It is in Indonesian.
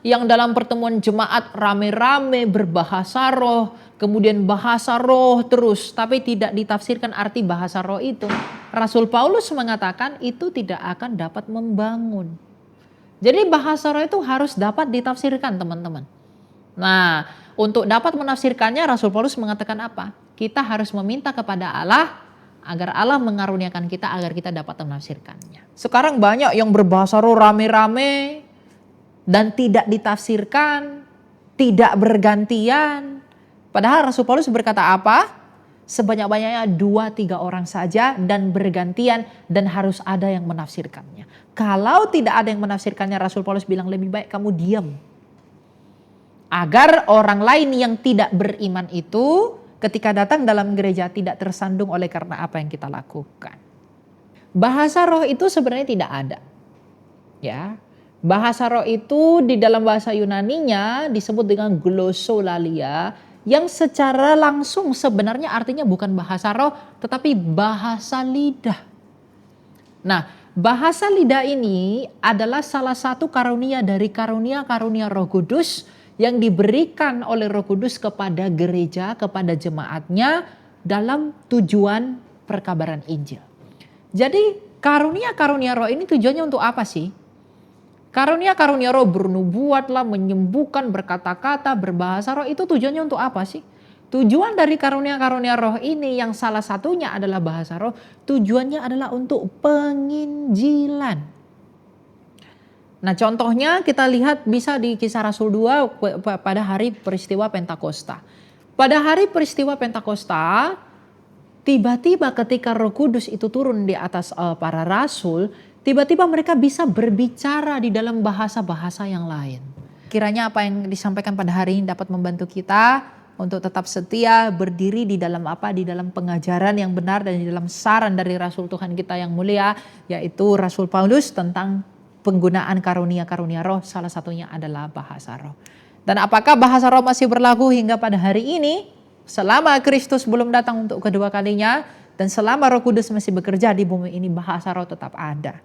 Yang dalam pertemuan jemaat rame-rame berbahasa roh, kemudian bahasa roh terus, tapi tidak ditafsirkan arti bahasa roh itu. Rasul Paulus mengatakan itu tidak akan dapat membangun. Jadi bahasa roh itu harus dapat ditafsirkan, teman-teman. Nah, untuk dapat menafsirkannya Rasul Paulus mengatakan apa? Kita harus meminta kepada Allah agar Allah mengaruniakan kita agar kita dapat menafsirkannya. Sekarang banyak yang berbahasa roh rame-rame dan tidak ditafsirkan, tidak bergantian. Padahal Rasul Paulus berkata apa? Sebanyak-banyaknya 2-3 orang saja dan bergantian dan harus ada yang menafsirkannya. Kalau tidak ada yang menafsirkannya, Rasul Paulus bilang lebih baik kamu diam. Agar orang lain yang tidak beriman itu ketika datang dalam gereja tidak tersandung oleh karena apa yang kita lakukan. Bahasa roh itu sebenarnya tidak ada. Ya. Bahasa roh itu di dalam bahasa Yunaninya disebut dengan glossolalia yang secara langsung sebenarnya artinya bukan bahasa roh tetapi bahasa lidah. Nah, bahasa lidah ini adalah salah satu karunia dari karunia-karunia Roh Kudus yang diberikan oleh Roh Kudus kepada gereja, kepada jemaatnya dalam tujuan perkabaran Injil. Jadi karunia-karunia roh ini tujuannya untuk apa sih? Karunia-karunia roh bernubuatlah, menyembuhkan, berkata-kata, berbahasa roh itu tujuannya untuk apa sih? Tujuan dari karunia-karunia roh ini yang salah satunya adalah bahasa roh, tujuannya adalah untuk penginjilan. Nah contohnya kita lihat bisa di Kisah Rasul 2 pada hari peristiwa Pentakosta. Pada hari peristiwa Pentakosta, tiba-tiba ketika Roh Kudus itu turun di atas para rasul, tiba-tiba mereka bisa berbicara di dalam bahasa-bahasa yang lain. Kiranya apa yang disampaikan pada hari ini dapat membantu kita untuk tetap setia berdiri di dalam apa? Di dalam pengajaran yang benar dan di dalam saran dari Rasul Tuhan kita yang mulia, yaitu Rasul Paulus tentang penggunaan karunia-karunia roh, salah satunya adalah bahasa roh. Dan apakah bahasa roh masih berlaku hingga pada hari ini? Selama Kristus belum datang untuk kedua kalinya dan selama Roh Kudus masih bekerja di bumi ini, bahasa roh tetap ada.